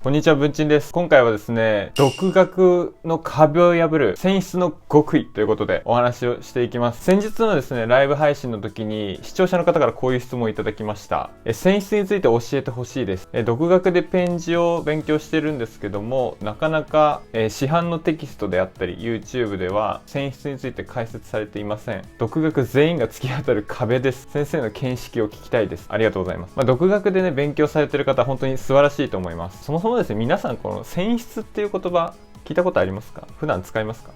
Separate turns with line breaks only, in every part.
こんにちは、文鎮です。今回はですね、独学の壁を破る選出の極意ということでお話をしていきます。先日のですね、ライブ配信の時に視聴者の方からこういう質問をいただきました。選出について教えてほしいです。独学でペン字を勉強してるんですけども、なかなか市販のテキストであったり YouTube では選出について解説されていません。独学全員が突き当たる壁です。先生の見識を聞きたいです。ありがとうございます。独学でね、勉強されてる方本当に素晴らしいと思います。そもそもですね、皆さんこの選出っていう言葉聞いたことありますか？普段使いますか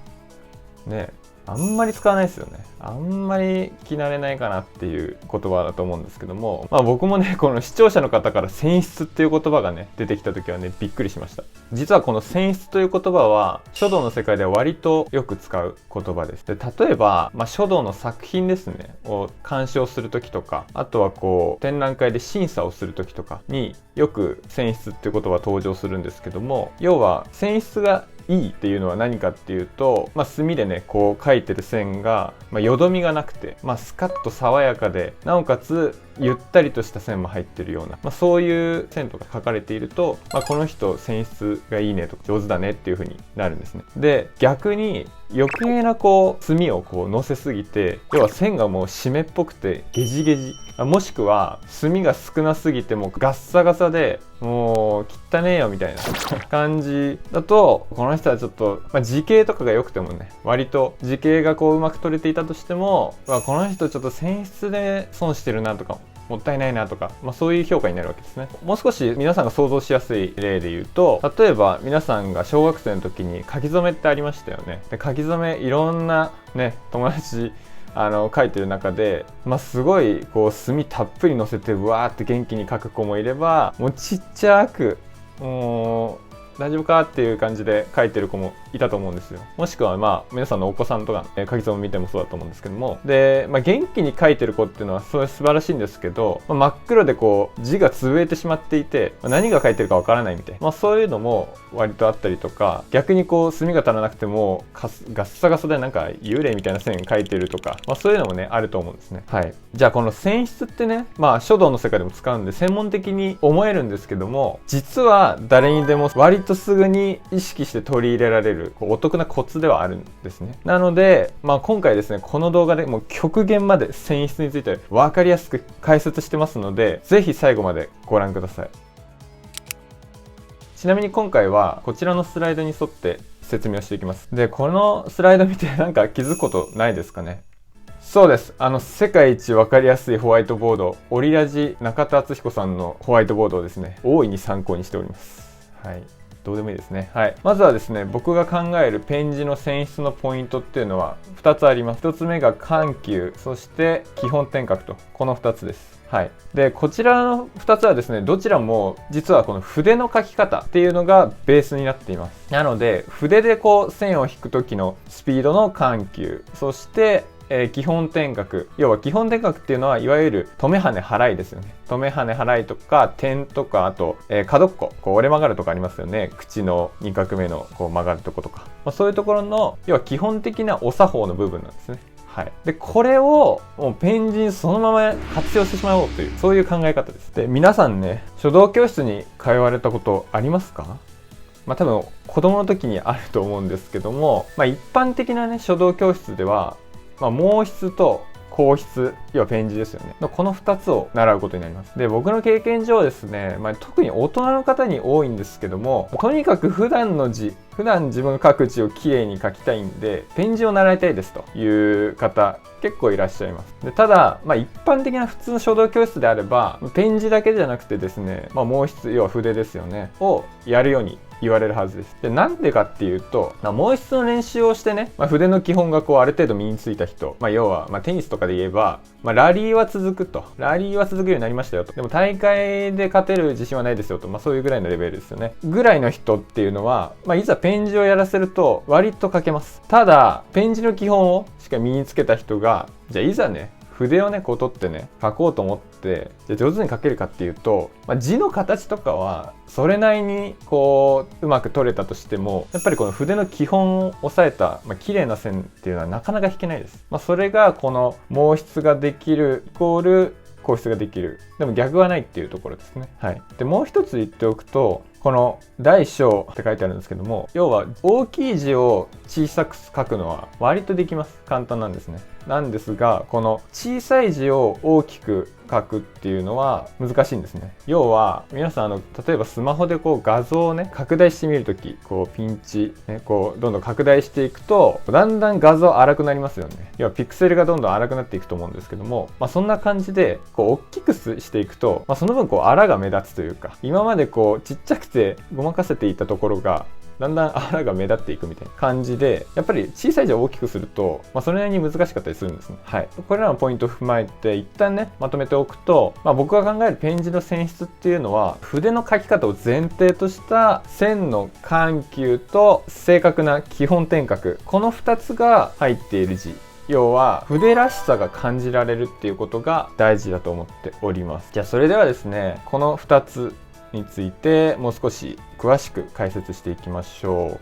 ね？あんまり使わないですよね。あんまり聞き慣れないかなっていう言葉だと思うんですけども、僕もね、この視聴者の方から選出っていう言葉がね、出てきた時はね、びっくりしました。実はこの選出という言葉は、書道の世界では割とよく使う言葉です。で、例えば、書道の作品ですね、を鑑賞する時とか、あとは展覧会で審査をする時とかによく選出っていう言葉登場するんですけども、要は選出がいいっていうのは何かっていうと、墨でね描いてる線が、よどみがなくて、スカッと爽やかで、なおかつゆったりとした線も入ってるような、そういう線とか描かれていると、この人選出がいいねとか上手だねっていう風になるんですね。で、逆に余計な墨を乗せすぎて、要は線がもう湿っぽくてゲジゲジ、もしくは墨が少なすぎてもうガッサガサでもう汚ねえよみたいな感じだと、この人はちょっと、字形とかが良くてもね、割と字形がうまく取れていたとしても、この人ちょっと選出で損してるなとか、もったいないなとか、そういう評価になるわけですね。もう少し皆さんが想像しやすい例で言うと、例えば皆さんが小学生の時に書き初めってありましたよね。で、書き初めいろんなね、友達書いてる中で、すごい墨たっぷりのせてうわーって元気に書く子もいれば、もうちっちゃくもう大丈夫かっていう感じで書いてる子もいたと思うんですよ。もしくは皆さんのお子さんとか、書き初め見てもそうだと思うんですけども、で、元気に書いてる子っていうのはそれ素晴らしいんですけど、真っ黒で字が潰れてしまっていて、何が書いてるかわからないみたいな、そういうのも割とあったりとか、逆に墨が足らなくてもガッサガサでなんか幽霊みたいな線書いてるとか、そういうのもねあると思うんですね。はい。じゃあこの選出ってね、書道の世界でも使うんで専門的に思えるんですけども、実は誰にでも割とすぐに意識して取り入れられるお得なコツではあるんですね。なので、今回ですね、この動画でもう極限まで選出について分かりやすく解説してますので、ぜひ最後までご覧ください。ちなみに今回はこちらのスライドに沿って説明をしていきます。で、このスライド見てなんか気づくことないですかね？そうです。世界一わかりやすいホワイトボード、オリラジ中田敦彦さんのホワイトボードをですね、大いに参考にしております。はい。どうでもいいですね。はい。まずはですね、僕が考えるペン字の選出のポイントっていうのは2つあります。1つ目が緩急、そして基本点画と、この2つです。はい。で、こちらの2つはですね、どちらも実はこの筆の書き方っていうのがベースになっています。なので、筆で線を引く時のスピードの緩急、そして基本点画、要は基本点画っていうのはいわゆる止め跳ね払いですよね。止め跳ね払いとか点とか、あと、角っこ折れ曲がるとかありますよね。口の2画目の曲がるとことか、そういうところの要は基本的なお作法の部分なんですね。はい、でこれをもうペン字にそのまま活用してしまおうという、そういう考え方です。で、皆さんね、書道教室に通われたことありますか？多分子供の時にあると思うんですけども、一般的なね書道教室では毛筆と硬筆、要はペン字ですよね。この2つを習うことになります。で、僕の経験上ですね、特に大人の方に多いんですけども、とにかく普段自分が書く字をきれいに書きたいんで、ペン字を習いたいですという方、結構いらっしゃいます。で、ただ、一般的な普通の書道教室であれば、ペン字だけじゃなくてですね、毛筆、要は筆ですよね、をやるように言われるはずです。で、なんでかっていうと、毛筆の練習をしてね、筆の基本がある程度身についた人、要は、テニスとかで言えば、ラリーは続くと。ラリーは続くようになりましたよと。でも大会で勝てる自信はないですよと。そういうぐらいのレベルですよね。ぐらいの人っていうのは、いざペン字をやらせると割と書けます。ただ、ペン字の基本をしっかり身につけた人が、じゃあいざね、筆をね取ってね書こうと思ってじゃあ上手に書けるかっていうと、字の形とかはそれなりにうまく取れたとしても、やっぱりこの筆の基本を押さえた、綺麗な線っていうのはなかなか引けないです。それがこの毛筆ができるイコール硬筆ができる。でも逆はないっていうところですね。はい。で、もう一つ言っておくと、この大小って書いてあるんですけども、要は大きい字を小さく書くのは割とできます。簡単なんですね。なんですが、この小さい字を大きく書くっていうのは難しいんですね。要は皆さん例えばスマホでこう画像をね拡大してみるとき、こうピンチねこうどんどん拡大していくとだんだん画像荒くなりますよね。要はピクセルがどんどん荒くなっていくと思うんですけども、そんな感じでこう大きくしていくと、その分こう荒が目立つというか、今までこうちっちゃくてごまかせていたところがだんだん荒が目立っていくみたいな感じで、やっぱり小さい字を大きくすると、それなりに難しかったりするんですね。はい。これらのポイントを踏まえて一旦ねまとめておくと、僕が考えるペン字の選出っていうのは、筆の書き方を前提とした線の緩急と正確な基本点画、この2つが入っている字、要は筆らしさが感じられるっていうことが大事だと思っております。じゃあそれではですね、この2つについてもう少し詳しく解説していきましょう。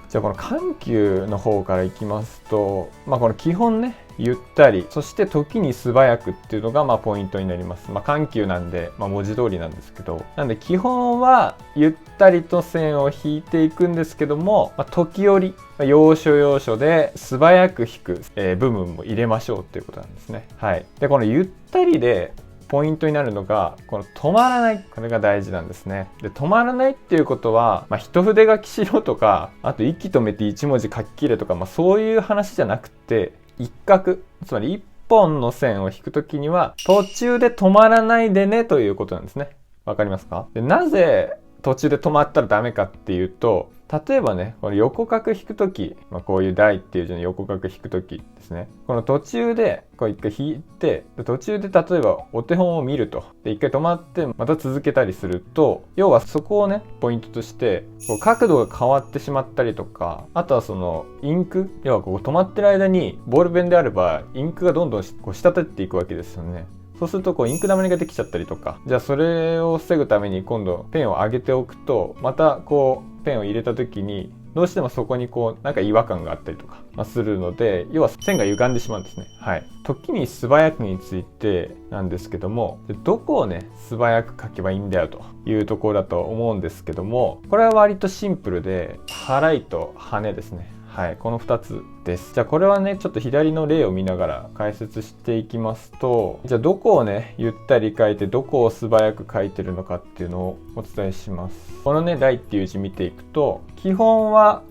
じゃあこの緩急の方からいきますと、この基本ね、ゆったり、そして時に素早くっていうのがポイントになります。緩急なんで、文字通りなんですけど、なんで基本はゆったりと線を引いていくんですけども、時折要所要所で素早く引く、部分も入れましょうっていうことなんですね。はい。でこのゆったりでポイントになるのがこの止まらない、これが大事なんですね。で止まらないっていうことは、一筆書きしろとか、あと息止めて1文字書き切れとか、そういう話じゃなくて、一画、つまり一本の線を引くときには途中で止まらないでねということなんですね。わかりますか？でなぜ途中で止まったらダメかっていうと、例えばね、この横画引くとき、こういう台っていう字の横画引くときですね、この途中でこう一回引いて、途中で例えばお手本を見ると、で一回止まってまた続けたりすると、要はそこをねポイントとしてこう角度が変わってしまったりとか、あとはそのインク、要はこう止まってる間にボールペンであればインクがどんどんこう滴っていくわけですよね。そうするとこうインクだまりができちゃったりとか、じゃあそれを防ぐために今度ペンを上げておくと、またこうペンを入れた時にどうしてもそこにこうなんか違和感があったりとかするので、要は線が歪んでしまうんですね。はい。時に素早くについてなんですけども、どこをね素早く書けばいいんだよというところだと思うんですけども、これは割とシンプルで、払いと羽ですね。はい、この2つです。じゃあこれはねちょっと左の例を見ながら解説していきますと、じゃあどこをねゆったり書いてどこを素早く書いてるのかっていうのをお伝えします。このね台っていう字見ていくと、基本は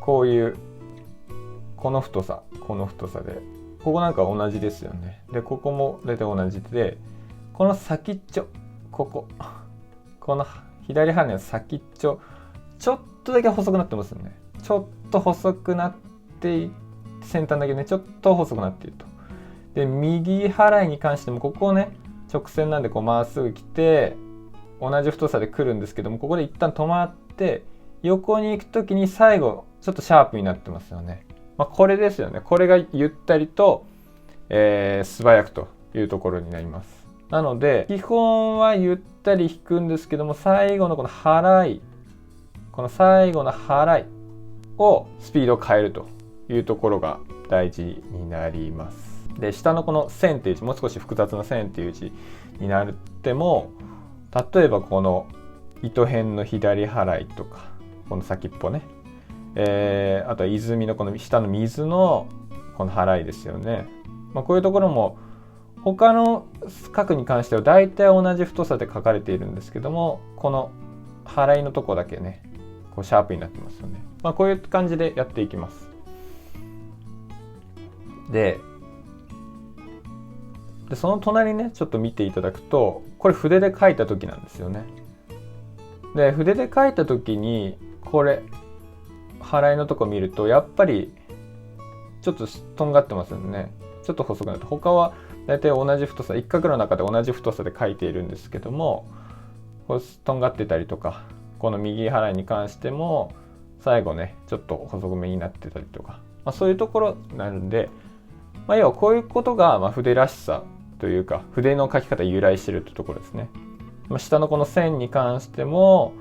こういうこの太さで、ここなんか同じですよね。でここも大体同じで、この先っちょ、この左羽の先っちょちょっとだけ細くなってますよね。ちょっと細くなって先端だけねちょっと細くなっていると。で右払いに関してもここね直線なんでこうまっすぐ来て同じ太さで来るんですけども、ここで一旦止まって横に行く時に最後ちょっとシャープになってますよね。これですよね。これがゆったりと、素早くというところになります。なので基本はゆったり引くんですけども、最後のこの払い、この最後の払いをスピードを変えるというところが大事になります。で下のこの線っていう字、もう少し複雑な線っていう字になっても、例えばこの糸辺の左払いとか、この先っぽね、あとは泉のこの下の水のこの払いですよね。こういうところも他の角に関しては大体同じ太さで書かれているんですけども、この払いのとこだけねこうシャープになってますよね。こういう感じでやっていきます。でその隣ねちょっと見ていただくと、これ筆で書いた時なんですよね。で筆で書いた時にこれ払いのとこ見るとやっぱりちょっととんがってますよね。ちょっと細くなって、他は大体同じ太さ、一画の中で同じ太さで書いているんですけども、こうとんがってたりとか、この右払いに関しても最後ねちょっと細めになってたりとか、そういうところになるんで、要はこういうことが筆らしさというか筆の書き方由来してるってところですね。下のこの線に関しても、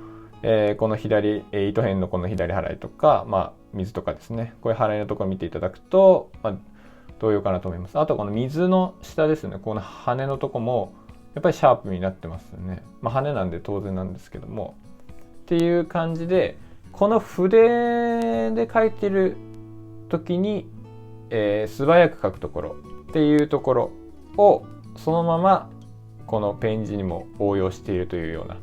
この左、糸辺のこの左払いとか、水とかですね、こういう払いのところを見ていただくと、同様かなと思います。あとこの水の下ですね、この羽のとこもやっぱりシャープになってますよね。羽なんで当然なんですけどもっていう感じで、この筆で書いてる時に、素早く書くところっていうところをそのままこのペン字にも応用しているというような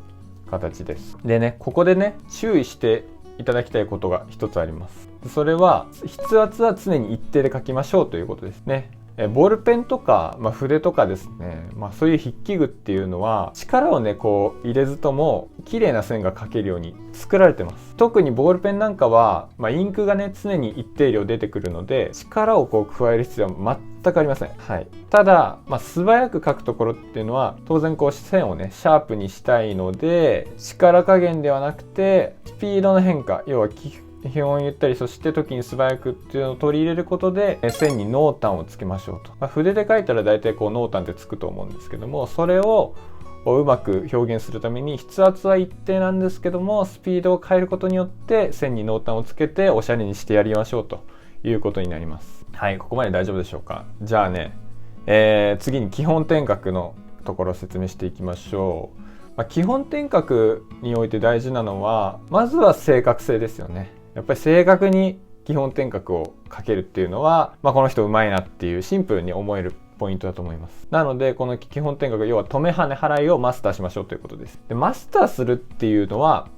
形です。でね、ここでね注意していただきたいことが一つあります。それは筆圧は常に一定で書きましょうということですね。ボールペンとか、筆とかですね、そういう筆記具っていうのは力をねこう入れずとも綺麗な線が描けるように作られてます。特にボールペンなんかは、インクがね常に一定量出てくるので力をこう加える必要は全くありません。はい、ただ、素早く描くところっていうのは当然こう線をねシャープにしたいので、力加減ではなくてスピードの変化、要は基本言ったり、そして時に素早くっていうのを取り入れることで線に濃淡をつけましょうと。筆で書いたら大体こう濃淡ってつくと思うんですけども、それをうまく表現するために筆圧は一定なんですけどもスピードを変えることによって線に濃淡をつけておしゃれにしてやりましょうということになります。はい、ここまで大丈夫でしょうか。じゃあね、次に基本点覚のところを説明していきましょう。基本点覚において大事なのはまずは正確性ですよね。やっぱり正確に基本点覚をかけるっていうのは、この人うまいなっていうシンプルに思えるポイントだと思います。なのでこの基本点覚、要は止め跳ね払いをマスターしましょうということです。でマスターするっていうのは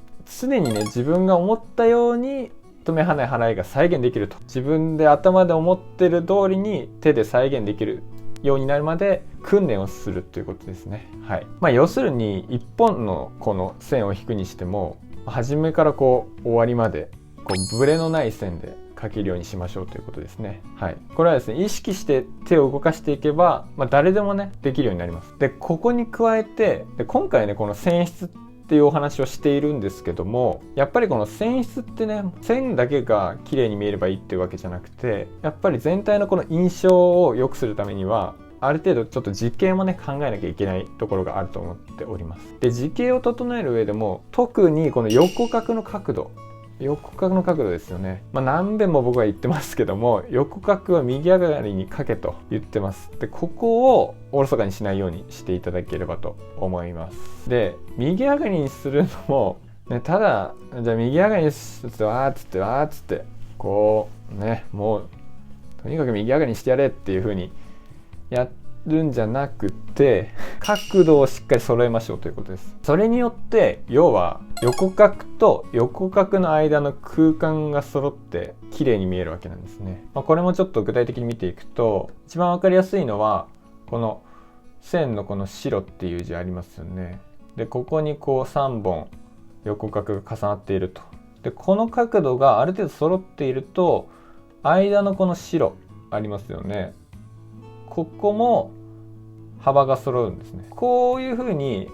常にね自分が思ったように止め跳ね払いが再現できると、自分で頭で思ってる通りに手で再現できるようになるまで訓練をするということですね。はい。要するに一本のこの線を引くにしても初めからこう終わりまでこうブレのない線で描けるようにしましょうということですね。はい。これはですね意識して手を動かしていけば、誰でもねできるようになります。でここに加えて今回ねこの線質っていうお話をしているんですけども、やっぱりこの線質ってね線だけが綺麗に見えればいいっていうわけじゃなくて、やっぱり全体のこの印象を良くするためにはある程度ちょっと実形もね考えなきゃいけないところがあると思っております。で実形を整える上でも特にこの横角の角度ですよね。何遍も僕は言ってますけども、横角は右上がりに書けと言ってます。でここをおろそかにしないようにしていただければと思います。で右上がりにするのも、ただじゃあ右上がりにしてわーっつってこうね、もうとにかく右上がりにしてやれっていう風にやるんじゃなくて、角度をしっかり揃えましょうということです。それによって要は横角と横角の間の空間が揃って綺麗に見えるわけなんですね。これもちょっと具体的に見ていくと一番わかりやすいのはこの線のこの白っていう字ありますよね。でここにこう3本横角が重なっていると。でこの角度がある程度揃っていると間のこの白ありますよね。ここも幅が揃うんですね。こういう風に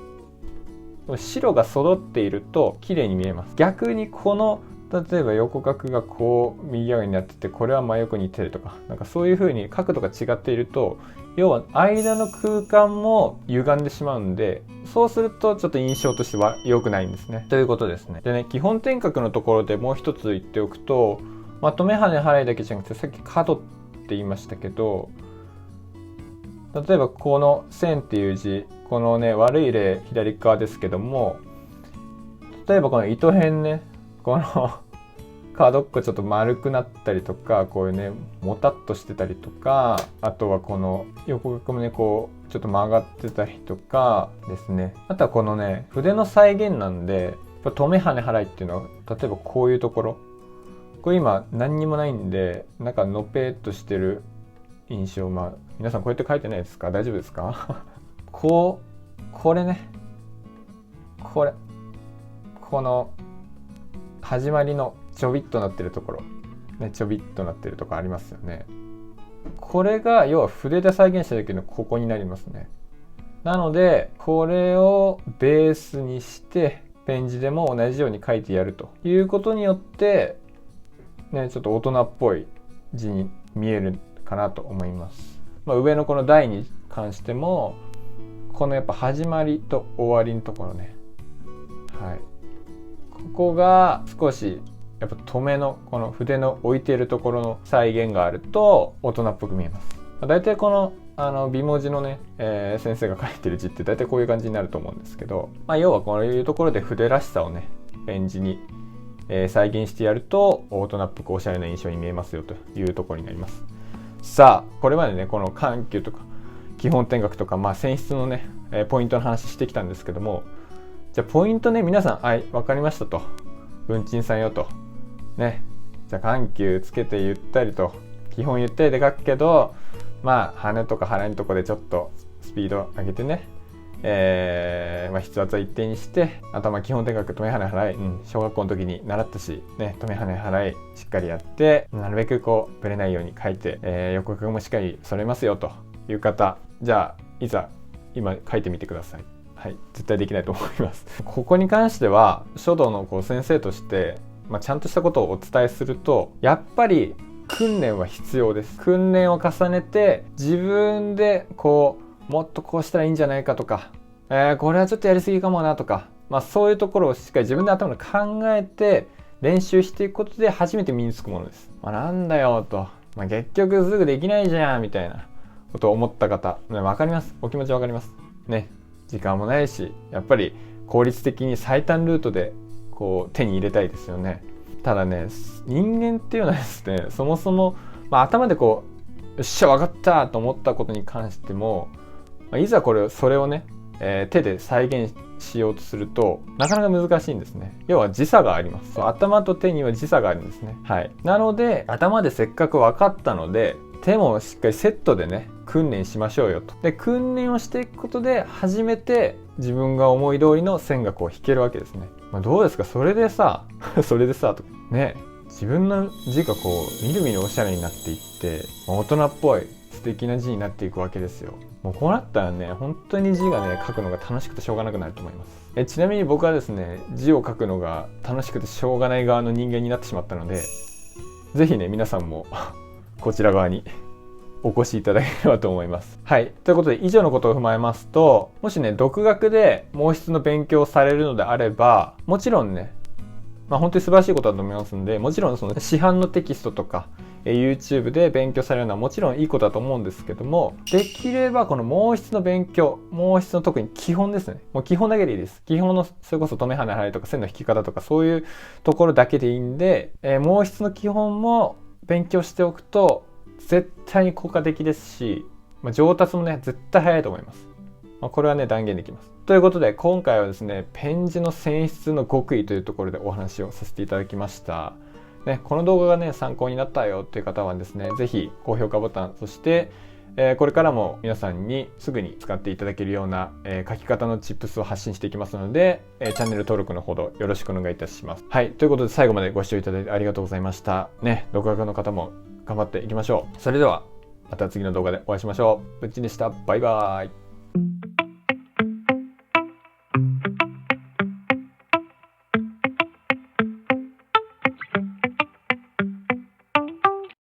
白が揃っていると綺麗に見えます。逆にこの例えば横角がこう右側になってて、これは真横にいってるとか、そういう風に角度が違っていると、要は間の空間も歪んでしまうんで、そうするとちょっと印象としては良くないんですね。ということですね。でね、基本点覚のところでもう一つ言っておくと、止め跳ね払いだけじゃなくて、さっき角って言いましたけど、例えばこの線っていう字、このね悪い例左側ですけども、例えばこの糸辺ね、この角っこちょっと丸くなったりとか、こういうねもたっとしてたりとか、あとはこの横角もねこうちょっと曲がってたりとかですね。あとはこのね筆の再現なんで、止め跳ね払いっていうのは例えばこういうところ、これ今何にもないんでなんかのぺーっとしてる印象、皆さんこうやって書いてないですか？大丈夫ですか？これね、この始まりのちょびっとなってるところね、ちょびっとなってるところありますよね。これが要は筆で再現した時のここになりますね。なのでこれをベースにしてペン字でも同じように書いてやるということによってね、ちょっと大人っぽい字に見えるかなと思います。上のこの台に関してもこのやっぱ始まりと終わりのところね、はい、ここが少しやっぱ止めのこの筆の置いているところの再現があると大人っぽく見えます。だいたいこの美文字のね、先生が書いてる字って大体こういう感じになると思うんですけど、要はこういうところで筆らしさをねペン字に、再現してやると大人っぽくおしゃれな印象に見えますよというところになります。さあこれまでねこの緩急とか基本点学とか、選出のね、ポイントの話してきたんですけども、じゃあポイントね皆さん分かりましたと、文鎮さんよとね、じゃあ緩急つけてゆったりと基本ゆったりで書くけど羽とか腹のとこでちょっとスピード上げてね、筆圧は一定にして頭基本点学止め跳ね払い、小学校の時に習ったしね、止め跳ね払いしっかりやってなるべくこうぶれないように書いて、横書きもしっかり揃えますよという方、じゃあいざ今書いてみてください。はい、絶対できないと思います。ここに関しては書道のこう先生として、ちゃんとしたことをお伝えすると、やっぱり訓練は必要です。訓練を重ねて自分でこうもっとこうしたらいいんじゃないかとか、これはちょっとやりすぎかもなとか、そういうところをしっかり自分で頭で考えて練習していくことで初めて身につくものです。なんだよと、結局すぐできないじゃんみたいなことを思った方、分かります。お気持ち分かりますね。時間もないし、やっぱり効率的に最短ルートでこう手に入れたいですよね。ただね、人間っていうのはですね、そもそも、頭でこうよっしゃ分かったと思ったことに関しても、いざそれをね、手で再現しようとするとなかなか難しいんですね。要は時差があります。頭と手には時差があるんですね。はい。なので頭でせっかく分かったので、手もしっかりセットでね訓練しましょうよと。で訓練をしていくことで初めて自分が思い通りの線がこう弾けるわけですね。どうですかそれでさそれでさとかね、自分の字がこうみるみるおしゃれになっていって、大人っぽい素敵な字になっていくわけですよ。もうこうなったらね本当に字がね書くのが楽しくてしょうがなくなると思います。ちなみに僕はですね字を書くのが楽しくてしょうがない側の人間になってしまったので、ぜひね皆さんもこちら側にお越しいただければと思います。はい。ということで以上のことを踏まえますと、もしね独学で毛筆の勉強をされるのであれば、もちろんね本当に素晴らしいことだと思いますので、もちろんその市販のテキストとかYouTube で勉強されるのはもちろんいいことだと思うんですけども、できればこの毛筆の勉強、毛筆の特に基本ですね、もう基本だけでいいです。基本のそれこそ止め跳ね払いとか線の引き方とかそういうところだけでいいんで、毛筆の基本も勉強しておくと絶対に効果的ですし、上達もね絶対早いと思います。これはね断言できます。ということで今回はですねペン字の選出の極意というところでお話をさせていただきました。この動画がね参考になったよっていう方はですね、ぜひ高評価ボタン、そして、これからも皆さんにすぐに使っていただけるような、書き方のチップスを発信していきますので、チャンネル登録のほどよろしくお願いいたします。はい、ということで最後までご視聴いただいてありがとうございました。独学の方も頑張っていきましょう。それではまた次の動画でお会いしましょう。ぶっちんでした。バイバーイ。